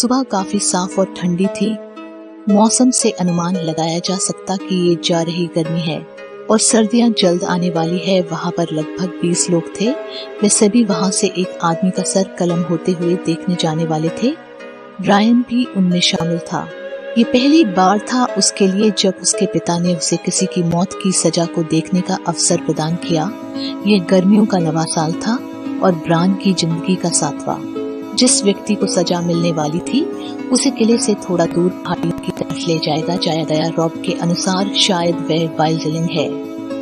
सुबह काफी साफ और ठंडी थी। मौसम से अनुमान लगाया जा सकता कि ये जा रही गर्मी है और सर्दियां जल्द आने वाली है। वहां पर लगभग 20 लोग थे। वे सभी वहां से एक आदमी का सर कलम होते हुए देखने जाने वाले थे। ब्रायन भी उनमें शामिल था। ये पहली बार था उसके लिए जब उसके पिता ने उसे किसी की मौत की सजा को देखने का अवसर प्रदान किया। यह गर्मियों का नवा साल था और ब्रायन की जिंदगी का 7वां। जिस व्यक्ति को सजा मिलने वाली थी उसे किले से थोड़ा दूर पहाड़ियों की तरफ ले जाया गया। रॉब के अनुसार शायद वह वाइल्डलिंग है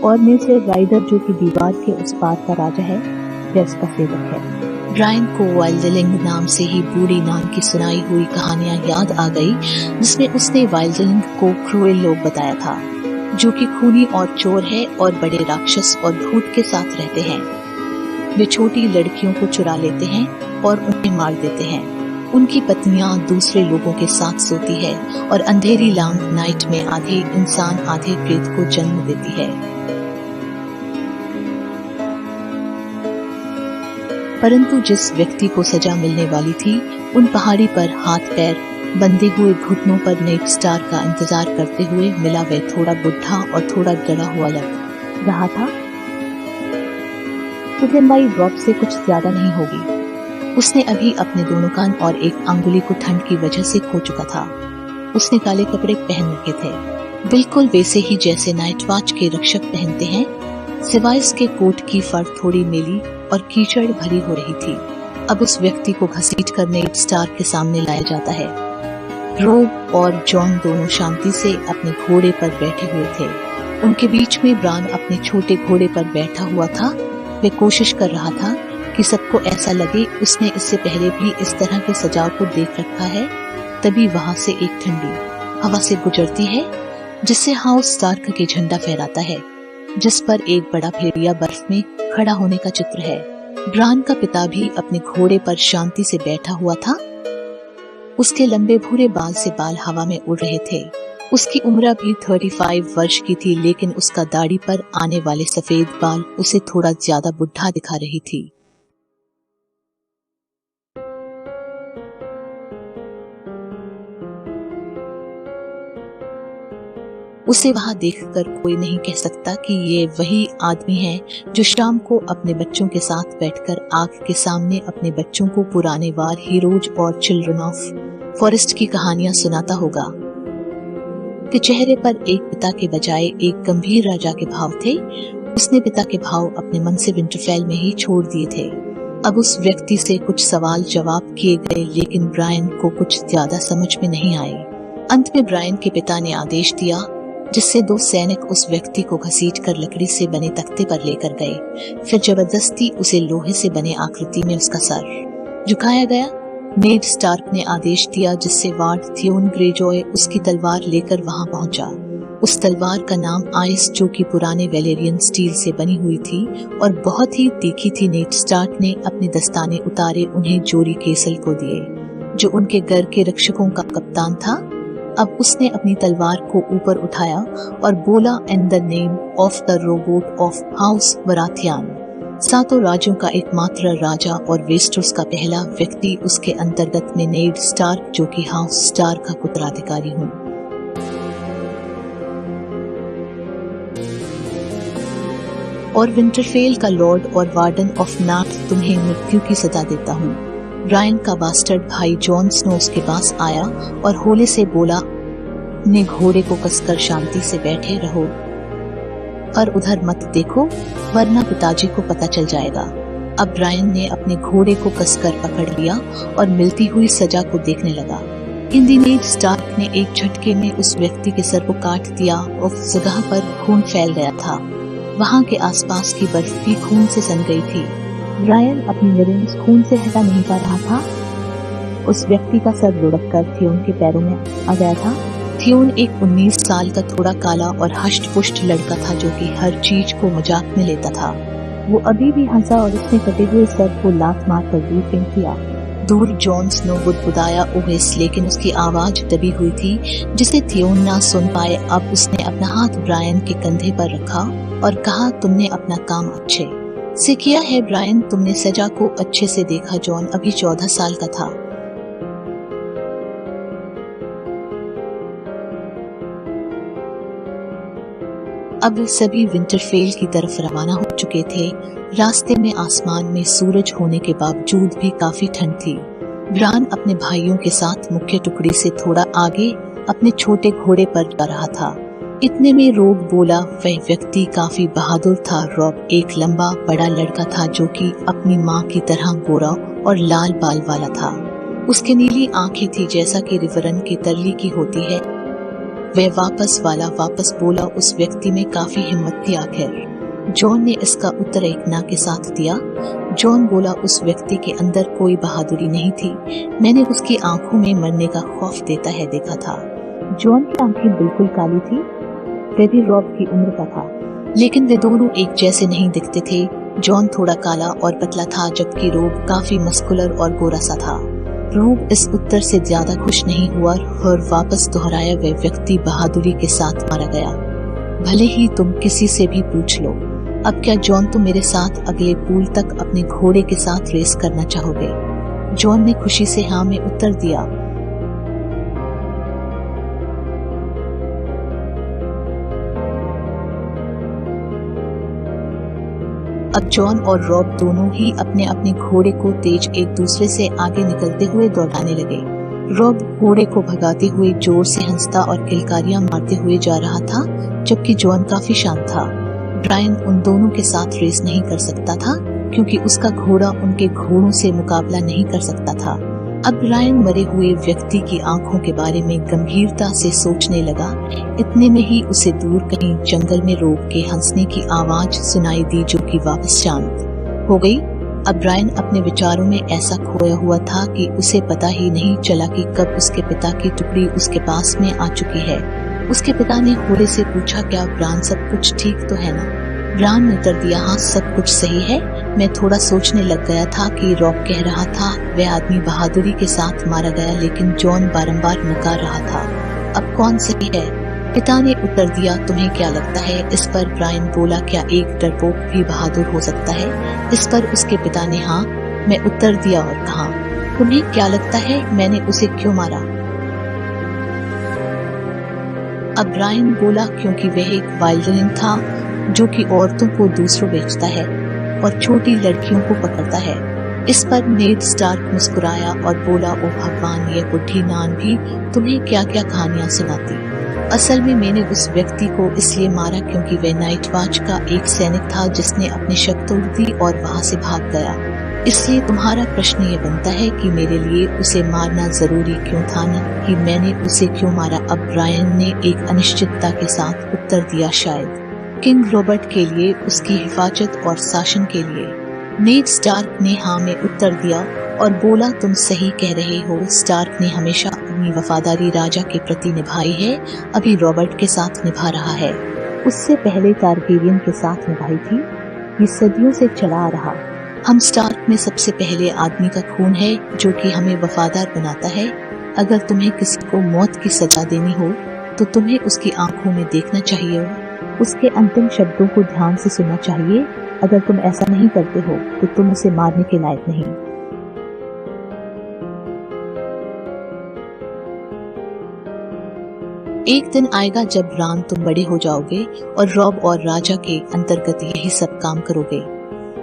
और मिस्टर राइडर जो कि दीवार के उस पार का राजा है वह उसका सेवक है। ब्रायन को वाइल्डलिंग नाम से ही बूढ़ी नाम की सुनाई हुई कहानियां याद आ गई, जिसमें उसने वाइल्डलिंग को क्रूएल लोग बताया था जो कि खूनी और चोर है और बड़े राक्षस और भूत के साथ रहते हैं। वे छोटी लड़कियों को चुरा लेते हैं और उन्हें मार देते हैं। उनकी पत्नियां दूसरे लोगों के साथ सोती है और अंधेरी लॉन्ग नाइट में आधे इंसान आधे प्रेत को जन्म देती है। परंतु जिस व्यक्ति को सजा मिलने वाली थी उन पहाड़ी पर हाथ पैर बंधे हुए घुटनों पर नेड स्टार का इंतजार करते हुए मिला। वह थोड़ा बुढ़ा और थोड़ा डरा हुआ लग रहा था। तुझे माई ड्रॉप से कुछ ज्यादा नहीं होगी। उसने अभी अपने दोनों कान और एक अंगुली को ठंड की वजह से खो चुका था। उसने काले कपड़े पहन रखे थे, बिल्कुल वैसे ही जैसे नाइट वॉच के रक्षक पहनते हैं, सिवाय इसके कोट की फर थोड़ी मेली और कीचड़ भरी हो रही थी। अब उस व्यक्ति को घसीट कर नेड स्टार के सामने लाया जाता है। रोब और जॉन दोनों शांति से अपने घोड़े पर बैठे हुए थे। उनके बीच में ब्रायन अपने छोटे घोड़े पर बैठा हुआ था। वह कोशिश कर रहा था कि सबको ऐसा लगे उसने इससे पहले भी इस तरह के सजाव को देख रखा है। तभी वहां से एक ठंडी हवा से गुजरती है जिससे हाउस स्टार्क के झंडा फहराता है, जिस पर एक बड़ा भेड़िया बर्फ में खड़ा होने का चित्र है। ब्रायन का पिता भी अपने घोड़े पर शांति से बैठा हुआ था। उसके लंबे भूरे बाल से बाल हवा में उड़ रहे थे। उसकी उम्र भी 35 वर्ष की थी, लेकिन उसका दाढ़ी पर आने वाले सफेद बाल उसे थोड़ा ज्यादा बुढ़ा दिखा रही थी। उसे वहां देखकर कोई नहीं कह सकता कि ये वही आदमी है जो शाम को अपने बच्चों के साथ बैठकर आग के सामने अपने बच्चों को पुराने वार हीरोज और चिल्ड्रन ऑफ फॉरेस्ट की कहानियां सुनाता होगा। कि चेहरे पर एक पिता के बजाय एक गंभीर राजा के भाव थे। उसने पिता के भाव अपने मन से विंटरफेल में ही छोड़ दिए थे। अब उस व्यक्ति से कुछ सवाल जवाब किए गए, लेकिन ब्रायन को कुछ ज्यादा समझ में नहीं आए। अंत में ब्रायन के पिता ने आदेश दिया, जिससे 2 सैनिक उस व्यक्ति को घसीट कर लकड़ी से बने तख्ते पर लेकर गए। फिर जबरदस्ती उसे लोहे से बने आकृति में उसका सर झुकाया गया। नेड स्टार्क ने आदेश दिया, जिससे वार्ड थियोन ग्रेजॉय उसकी तलवार लेकर वहां पहुंचा। उस तलवार का नाम आइस, जो कि पुराने वेलेरियन स्टील से बनी हुई थी और बहुत ही तीखी थी। नेड स्टार्क ने अपने दस्ताने उतारे, उन्हें जोरी केसल को दिए, जो उनके घर के रक्षकों का कप्तान था। अब उसने अपनी तलवार को ऊपर उठाया और बोला, in the name of the robot of house Baratheon, 7 राज्यों का एकमात्र राजा और वेस्टर्स का पहला व्यक्ति, उसके अंतर्गत में नेड स्टार्क, जो कि हाउस स्टार्क का उत्तराधिकारी हूँ। और विंटरफेल का लॉर्ड और वार्डन ऑफ नॉर्थ, तुम्हें मृत्यु की सजा देता हूँ। ब्रायन का बास्टर्ड भाई जॉन स्नो उसके पास आया और होले से बोला, ने घोड़े को कसकर शांति से बैठे रहो और उधर मत देखो, वरना पिताजी को पता चल जाएगा। अब ब्रायन ने अपने घोड़े को कसकर पकड़ लिया और मिलती हुई सजा को देखने लगा। नेड स्टार्क ने एक झटके में उस व्यक्ति के सर को काट दिया और जगह पर खून फैल गया था। वहां के आसपास की बर्फ भी खून से सन गई थी। ब्रायन अपनी नज़रें उस खून से हटा नहीं पा रहा था। उस व्यक्ति का सर लुढ़क कर थियोन के पैरों में आ गया था। थियोन एक 19 साल का थोड़ा काला और हष्ट पुष्ट लड़का था, जो कि हर चीज को मजाक में लेता था। वो अभी भी हंसा और उसने कटे हुए सर को लात मार कर दूर फेंक दिया। दूर जॉन स्नो बुदबुदाया ओवेस, लेकिन उसकी आवाज दबी हुई थी, जिसे थियोन ना सुन पाए। अब उसने अपना हाथ ब्रायन के कंधे पर रखा और कहा, तुमने अपना काम अच्छे से किया है ब्रायन, तुमने सजा को अच्छे से देखा। जॉन अभी 14 साल का था। अब सभी विंटरफेल की तरफ रवाना हो चुके थे। रास्ते में आसमान में सूरज होने के बावजूद भी काफी ठंड थी। ब्रान अपने भाइयों के साथ मुख्य टुकड़ी से थोड़ा आगे अपने छोटे घोड़े पर जा रहा था। इतने में रॉब बोला, वह व्यक्ति काफी बहादुर था। रॉब एक लंबा बड़ा लड़का था जो कि अपनी माँ की तरह गोरा और लाल बाल वाला था। उसके नीली आंखें थी जैसा कि रिवरन की तरली की होती है। वह वापस बोला। उस व्यक्ति में काफी हिम्मत थी। आखिर जॉन ने इसका उत्तर एक ना के साथ दिया। जॉन बोला, उस व्यक्ति के अंदर कोई बहादुरी नहीं थी। मैंने उसकी आंखों में मरने का खौफ देता है देखा था। जॉन की आंखें बिल्कुल काली थी। वह भी रॉब की उम्र का था, लेकिन वे दोनों एक जैसे नहीं दिखते थे। जॉन थोड़ा काला और पतला था जबकि रॉब काफी मस्कुलर और गोरा सा था। रॉब इस उत्तर से ज्यादा खुश नहीं हुआ और वापस दोहराया, वह व्यक्ति बहादुरी के साथ मारा गया। भले ही तुम किसी से भी पूछ लो। अब क्या जॉन, तुम मेरे साथ अगले पूल तक अपने घोड़े के साथ रेस करना चाहोगे? जॉन ने खुशी से हाँ में उत्तर दिया। अब जॉन और रॉब दोनों ही अपने अपने घोड़े को तेज एक दूसरे से आगे निकलते हुए दौड़ाने लगे। रॉब घोड़े को भगाते हुए जोर से हंसता और किलकारियां मारते हुए जा रहा था, जबकि जॉन काफी शांत था। ब्रायन उन दोनों के साथ रेस नहीं कर सकता था क्योंकि उसका घोड़ा उनके घोड़ों से मुकाबला नहीं कर सकता था। अब ब्रायन मरे हुए व्यक्ति की आंखों के बारे में गंभीरता से सोचने लगा। इतने में ही उसे दूर कहीं जंगल में रॉब के हंसने की आवाज सुनाई दी जो कि वापस शांत हो गई। अब ब्रायन अपने विचारों में ऐसा खोया हुआ था कि उसे पता ही नहीं चला कि कब उसके पिता की टुकड़ी उसके पास में आ चुकी है। उसके पिता ने घोड़े से पूछा, क्या ब्रायन सब कुछ ठीक तो है ना? ब्रायन ने उत्तर दिया, हाँ सब कुछ सही है। मैं थोड़ा सोचने लग गया था कि रॉब कह रहा था वह आदमी बहादुरी के साथ मारा गया, लेकिन जॉन बारंबार नकार रहा था। अब कौन सही है? पिता ने उत्तर दिया, तुम्हें क्या लगता है? इस पर ब्रायन बोला, क्या एक डरपोक भी बहादुर हो सकता है? इस पर उसके पिता ने हाँ में उत्तर दिया और कहा, तुम्हें क्या लगता है मैंने उसे क्यों मारा? अब ब्रायन बोला, क्योंकि वह एक वाइल्डलिंग था जो कि औरतों को दूसरों बेचता है और छोटी लड़कियों को पकड़ता है। इस पर नेड स्टार्क मुस्कुराया और बोला, ओ भगवान, ये बुढ़ी नान भी तुम्हें क्या क्या कहानियां सुनाती। असल में मैंने उस व्यक्ति को इसलिए मारा क्योंकि वह नाइट वॉच का एक सैनिक था जिसने अपनी शक तोड़ दी और वहां से भाग गया। इसलिए तुम्हारा प्रश्न ये बनता है कि मेरे लिए उसे मारना जरूरी क्यों था, न कि मैंने उसे क्यों मारा? अब ब्रायन ने एक अनिश्चितता के साथ उत्तर दिया, शायद किंग रॉबर्ट के लिए, उसकी हिफाजत और शासन के लिए। नेड स्टार्क ने हाँ में उत्तर दिया और बोला, तुम सही कह रहे हो। स्टार्क ने हमेशा अपनी वफादारी राजा के प्रति निभाई है, अभी रॉबर्ट के साथ निभा रहा है। उससे पहले टारगेरियन के साथ निभाई थी। ये सदियों से चला आ रहा। हम स्टार्क में सबसे पहले आदमी का खून है जो कि हमें वफादार बनाता है। अगर तुम्हें किसी को मौत की सजा देनी हो तो तुम्हें उसकी आंखों में देखना चाहिए, उसके अंतिम शब्दों को ध्यान से सुनना चाहिए। अगर तुम ऐसा नहीं करते हो तो तुम उसे मारने के लायक नहीं। एक दिन आएगा जब ब्रान तुम बड़े हो जाओगे और रॉब और राजा के अंतर्गत यही सब काम करोगे।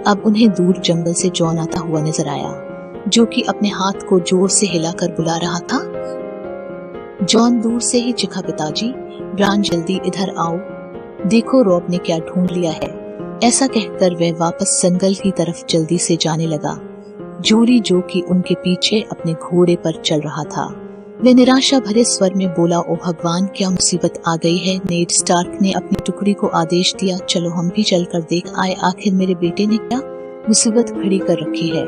अब उन्हें दूर जंगल से जॉन आता हुआ नजर आया जो कि अपने हाथ को जोर से हिलाकर बुला रहा था। जॉन दूर से ही चिखा, पिताजी, ब्रान जल्दी इधर आओ, देखो रॉब ने क्या ढूंढ लिया है। ऐसा कहकर वह वापस जंगल की तरफ जल्दी से जाने लगा। जोरी जो कि उनके पीछे अपने घोड़े पर चल रहा था, वह निराशा भरे स्वर में बोला, ओ भगवान, क्या मुसीबत आ गई है? नेड स्टार्क ने अपनी टुकड़ी को आदेश दिया, चलो हम भी चलकर देख आए, आखिर मेरे बेटे ने क्या मुसीबत खड़ी कर रखी है।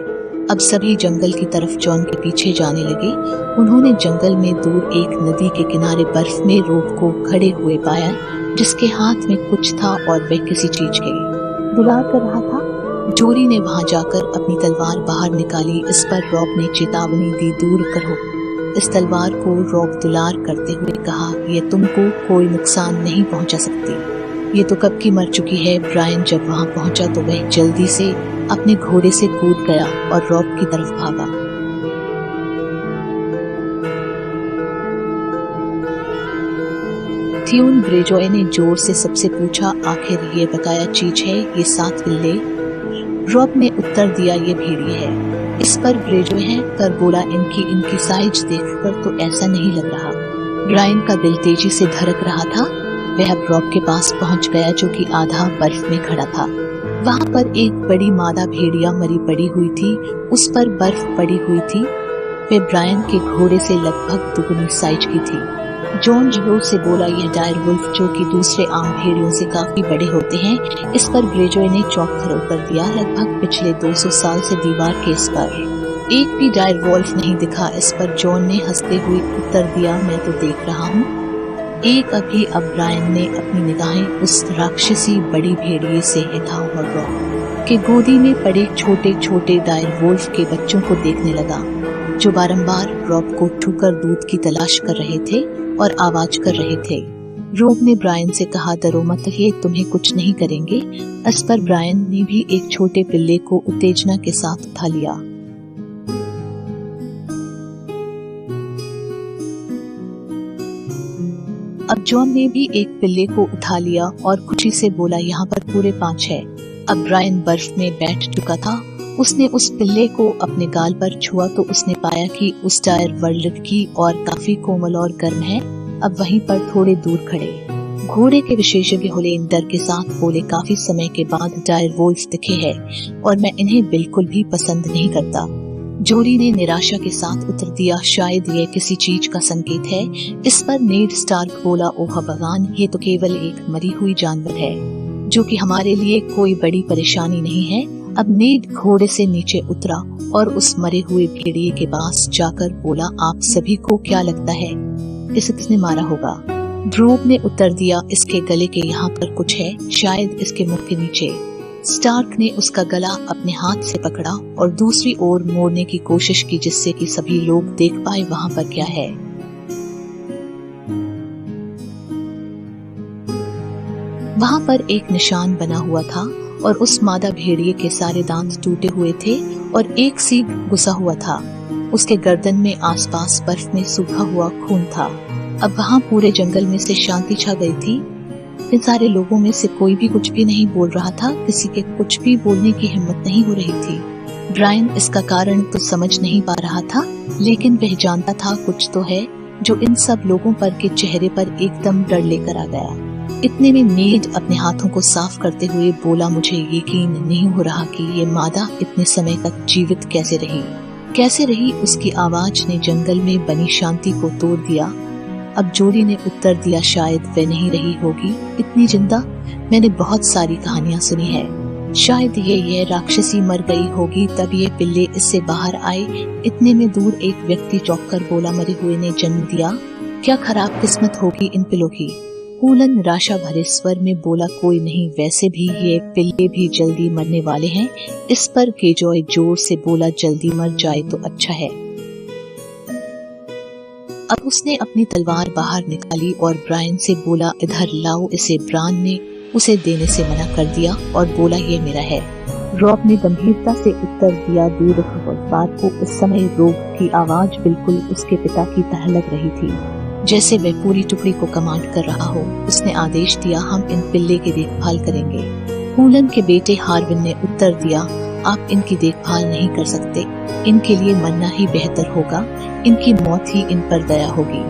अब सभी जंगल की तरफ जॉन के पीछे जाने लगे। उन्होंने जंगल में दूर एक नदी के किनारे बर्फ में रॉब को खड़े हुए पाया, जिसके हाथ में कुछ था और वह किसी चीज के दुलार कर रहा था। जोरी ने वहां जाकर अपनी तलवार बाहर निकाली। इस पर रॉब ने चेतावनी दी, दूर करो इस तलवार को। रॉब दुलार करते हुए कहा, यह तुमको कोई नुकसान नहीं पहुंचा सकती, ये तो कब की मर चुकी है। ब्रायन जब वहां पहुंचा तो वह जल्दी से अपने घोड़े से कूद गया और रॉब की तरफ भागा। थियोन ग्रेजॉय ने जोर से सबसे पूछा, आखिर ये बकाया चीज है ये 7 पिल्ले? रॉब ने उत्तर दिया, ये भेड़िए है। इस पर ग्रेजॉय है कर बोला, इनकी साइज देखकर तो ऐसा नहीं लग रहा। ब्रायन का दिल तेजी से धड़क रहा था। वह अब रॉब के पास पहुंच गया जो कि आधा बर्फ में खड़ा था। वहां पर एक बड़ी मादा भेड़िया मरी पड़ी हुई थी, उस पर बर्फ पड़ी हुई थी। वह ब्रायन के घोड़े से लगभग दुगनी साइज की थी। जॉन जोर से बोला, यह डायर वुल्फ जो कि दूसरे आम भेड़ियों से काफी बड़े होते हैं। इस पर ग्रेजॉय ने चौंक कर उत्तर दिया, लगभग पिछले 200 साल से दीवार के इस पर एक भी डायर वुल्फ नहीं दिखा। इस पर जॉन ने हंसते हुए उत्तर दिया, मैं तो देख रहा हूँ। अब ब्रायन ने अपनी निगाहें उस राक्षसी बड़ी भेड़िए से हिता हुआ रॉब के गोदी में पड़े छोटे छोटे डायर वुल्फ के बच्चों को देखने लगा, जो बारंबार रॉब को छूकर दूध की तलाश कर रहे थे और आवाज कर रहे थे। रॉब ने ब्रायन से कहा, डरो मत, ये तुम्हें कुछ नहीं करेंगे। इस पर ब्रायन ने भी एक छोटे पिल्ले को उत्तेजना के साथ उठा लिया। अब जॉन ने भी एक पिल्ले को उठा लिया और खुशी से बोला, यहाँ पर पूरे 5 है। अब ब्रायन बर्फ में बैठ चुका था। उसने उस पिल्ले को अपने गाल पर छुआ तो उसने पाया कि उस डायर वुल्फ की और काफी कोमल और गर्म है। अब वहीं पर थोड़े दूर खड़े घोड़े के विशेषज्ञ होलेन डर के साथ बोले, काफी समय के बाद डायर वुल्फ दिखे हैं और मैं इन्हें बिल्कुल भी पसंद नहीं करता। जोरी ने निराशा के साथ उत्तर दिया, शायद यह किसी चीज का संकेत है। इस पर नेड स्टार्क बोला, ओह भगवान, ये तो केवल एक मरी हुई जानवर है जो कि हमारे लिए कोई बड़ी परेशानी नहीं है। अब नेड घोड़े से नीचे उतरा और उस मरे हुए भेड़िए के पास जाकर बोला, आप सभी को क्या लगता है इसे किसने मारा होगा? ड्रोब ने उत्तर दिया, इसके गले के यहाँ पर कुछ है, शायद इसके मुख के नीचे। स्टार्क ने उसका गला अपने हाथ से पकड़ा और दूसरी ओर मोड़ने की कोशिश की, जिससे कि सभी लोग देख पाए वहां पर क्या है। वहां पर एक निशान बना हुआ था और उस मादा भेड़िए के सारे दांत टूटे हुए थे और एक सींग घुसा हुआ था। उसके गर्दन में आसपास बर्फ में सूखा हुआ खून था। अब वहां पूरे जंगल में से शांति छा गई थी। इन सारे लोगों में से कोई भी कुछ भी नहीं बोल रहा था, किसी के कुछ भी बोलने की हिम्मत नहीं हो रही थी। ब्रायन इसका कारण तो समझ नहीं पा रहा था, लेकिन वह जानता था कुछ तो है जो इन सब लोगों पर के चेहरे पर एकदम डर लेकर आ गया। इतने में नेड अपने हाथों को साफ करते हुए बोला, मुझे यकीन नहीं हो रहा कि ये मादा इतने समय तक जीवित कैसे रही। उसकी आवाज ने जंगल में बनी शांति को तोड़ दिया। अब जोड़ी ने उत्तर दिया, शायद वह नहीं रही होगी इतनी जिंदा। मैंने बहुत सारी कहानियां सुनी है, शायद ये राक्षसी मर गई होगी, तब ये पिल्ले इससे बाहर आए। इतने में दूर एक व्यक्ति चौंक कर बोला, मरे हुए ने जन्म दिया, क्या खराब किस्मत होगी इन पिल्लों की। कूलन निराशा भरे स्वर में बोला, कोई नहीं, वैसे भी ये पिल्ले भी जल्दी मरने वाले हैं। इस पर ग्रेजॉय जोर से बोला, जल्दी मर जाए तो अच्छा है। अब उसने अपनी तलवार बाहर निकाली और ब्रायन से बोला, इधर लाओ इसे। ब्रायन ने उसे देने से मना कर दिया और बोला, ये मेरा है। रॉब ने गंभीरता से उत्तर दिया, दूर रखो। बात को उस समय रॉब की आवाज बिल्कुल उसके पिता की तरह लग रही थी, जैसे वह पूरी टुकड़ी को कमांड कर रहा हो। उसने आदेश दिया, हम इन पिल्ले की देखभाल करेंगे। कूलन के बेटे हार्विन ने उत्तर दिया, आप इनकी देखभाल नहीं कर सकते, इनके लिए मरना ही बेहतर होगा, इनकी मौत ही इन पर दया होगी।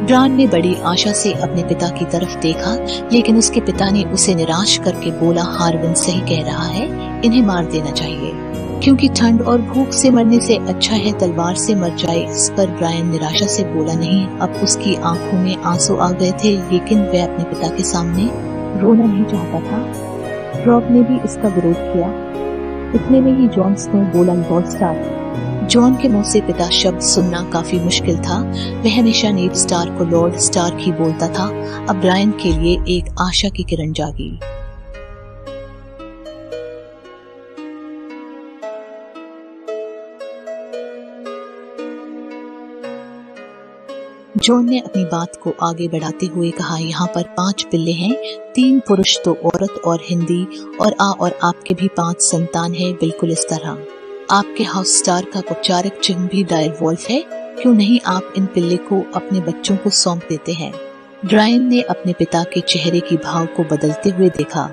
ब्रायन ने बड़ी आशा से अपने पिता की तरफ देखा, लेकिन उसके पिता ने उसे निराश करके बोला, हार्विन सही कह रहा है, इन्हें मार देना चाहिए, क्योंकि ठंड और भूख से मरने से अच्छा है तलवार से मर जाए। इस पर ब्रायन निराशा से बोला, नहीं। अब उसकी आंखों में आंसू आ गए थे, लेकिन वह अपने पिता के सामने रोना नहीं चाहता था। रॉब ने भी इसका विरोध किया। इतने में ही जॉन स्नो बोला, लॉर्ड स्टार्क। जॉन के मुंह से पिता शब्द सुनना काफी मुश्किल था। वह हमेशा नेड स्टार्क को लॉर्ड स्टार्क ही बोलता था। अब ब्रायन के लिए एक आशा की किरण जागी। जॉन ने अपनी बात को आगे बढ़ाते हुए कहा, यहाँ पर 5 पिल्ले हैं, 3 पुरुष, 2 औरत और हिंदी, और आपके भी 5 संतान है, बिल्कुल इस तरह। आपके हाउस स्टार का औपचारिक चिन्ह भी डायर वुल्फ है। क्यों नहीं आप इन पिल्ले को अपने बच्चों को सौंप देते हैं? ब्रायन ने अपने पिता के चेहरे की भाव को बदलते हुए देखा।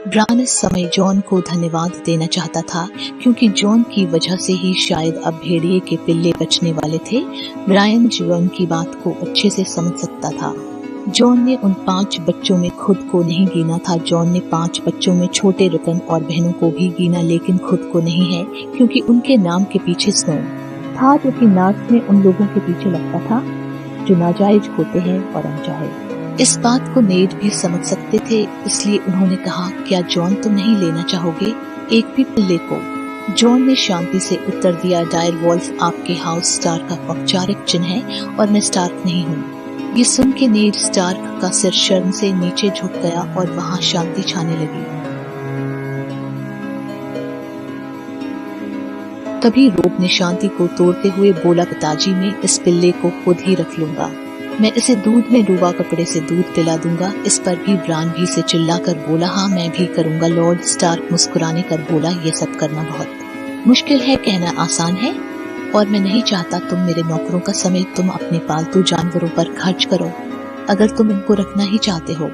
ब्रायन इस समय जॉन को धन्यवाद देना चाहता था, क्योंकि जॉन की वजह से ही शायद अब भेड़िए के पिल्ले बचने वाले थे। ब्रायन जॉन की बात को अच्छे से समझ सकता था। जॉन ने उन 5 बच्चों में खुद को नहीं गिना था। जॉन ने 5 बच्चों में छोटे रतन और बहनों को भी गिना, लेकिन खुद को नहीं है, क्योंकि उनके नाम के पीछे स्नो था, जो कि नॉर्थ में उन लोगों के पीछे लगता था जो नाजायज होते हैं और अनचाहे। इस बात को नेड भी समझ सकते थे, इसलिए उन्होंने कहा, क्या जॉन तुम नहीं लेना चाहोगे एक भी पिल्ले को? जॉन ने शांति से उत्तर दिया, डायर वॉल्फ आपके हाउस स्टार्क का औपचारिक चिन्ह है और मैं स्टार्क नहीं हूँ। ये सुन के नेड स्टार्क का सिर शर्म से नीचे झुक गया और वहाँ शांति छाने लगी। तभी रोब ने शांति को तोड़ते हुए बोला, पिताजी मैं इस पिल्ले को खुद ही रख लूंगा। मैं इसे दूध में डूबा कपड़े से दूध पिला दूंगा। इस पर भी ब्रायन भी से चिल्लाकर बोला, हाँ मैं भी करूंगा। लॉर्ड स्टार्क मुस्कुराने कर बोला, ये सब करना बहुत मुश्किल है, कहना आसान है, और मैं नहीं चाहता तुम मेरे नौकरों का समय तुम अपने पालतू जानवरों पर खर्च करो। अगर तुम इनको रखना ही चाहते हो,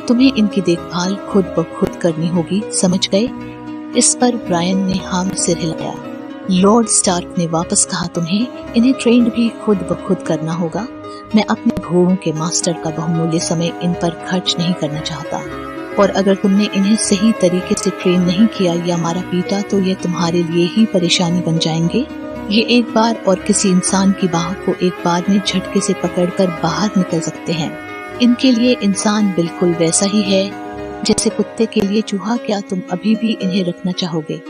तुम्हें इनकी देखभाल खुद ब खुद करनी होगी, समझ गए? इस पर ब्रायन ने हाँ में सिर हिलाया। लॉर्ड स्टार्क ने वापस कहा, तुम्हें इन्हें ट्रेंड भी खुद ब खुद करना होगा। मैं अपने घोड़ों के मास्टर का बहुमूल्य समय इन पर खर्च नहीं करना चाहता, और अगर तुमने इन्हें सही तरीके से ट्रेन नहीं किया या मारा पीटा तो ये तुम्हारे लिए ही परेशानी बन जाएंगे। ये एक बार और किसी इंसान की बाह को एक बार में झटके से पकड़कर बाहर निकल सकते हैं। इनके लिए इंसान बिल्कुल वैसा ही है जैसे कुत्ते के लिए चूहा। क्या तुम अभी भी इन्हें रखना चाहोगे?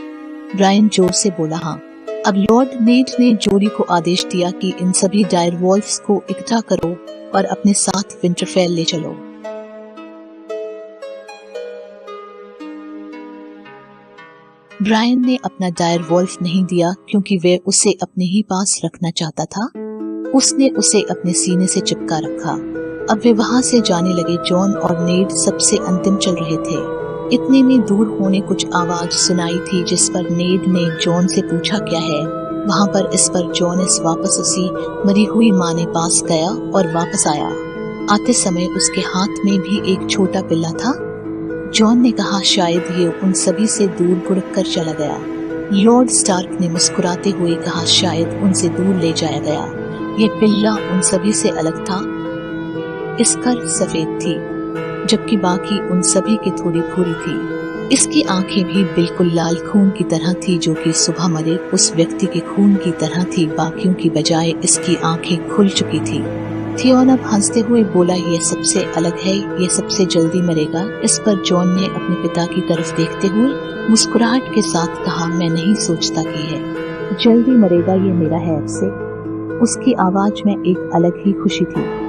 ब्रायन जोर से बोला, हाँ। अब लॉर्ड नेड ने जोड़ी को आदेश दिया कि इन सभी डायर वॉल्फ्स को इकट्ठा करो और अपने साथ विंटरफेल ले चलो। ब्रायन ने अपना डायर वॉल्फ नहीं दिया, क्योंकि वे उसे अपने ही पास रखना चाहता था। उसने उसे अपने सीने से चिपका रखा। अब वे वहां से जाने लगे। जॉन और नेड सबसे अंतिम चल रहे थे। इतने में दूर होने कुछ आवाज सुनाई थी, जिस पर नेड ने जॉन से पूछा, क्या है वहां पर? इस पर जॉन वापस उसी मरी हुई माँ ने पास गया और वापस आया। आते समय उसके हाथ में भी एक छोटा पिल्ला था। जॉन ने कहा, शायद ये उन सभी से दूर गुड़क कर चला गया। लॉर्ड स्टार्क ने मुस्कुराते हुए कहा, शायद उनसे दूर ले जाया गया। ये पिल्ला उन सभी से अलग था। इसका सफेद थी, जबकि बाकी उन सभी की थोड़ी भूरी थी। इसकी आंखें भी बिल्कुल लाल खून की तरह थी, जो कि सुबह मरे उस व्यक्ति के खून की तरह थी। बाकियों की बजाय इसकी आंखें खुल चुकी थी। थियोन अब हंसते हुए बोला, ये सबसे अलग है, ये सबसे जल्दी मरेगा। इस पर जॉन ने अपने पिता की तरफ देखते हुए मुस्कुराहट के साथ कहा, मैं नहीं सोचता कि है जल्दी मरेगा, ये मेरा है अब से। उसकी आवाज में एक अलग ही खुशी थी।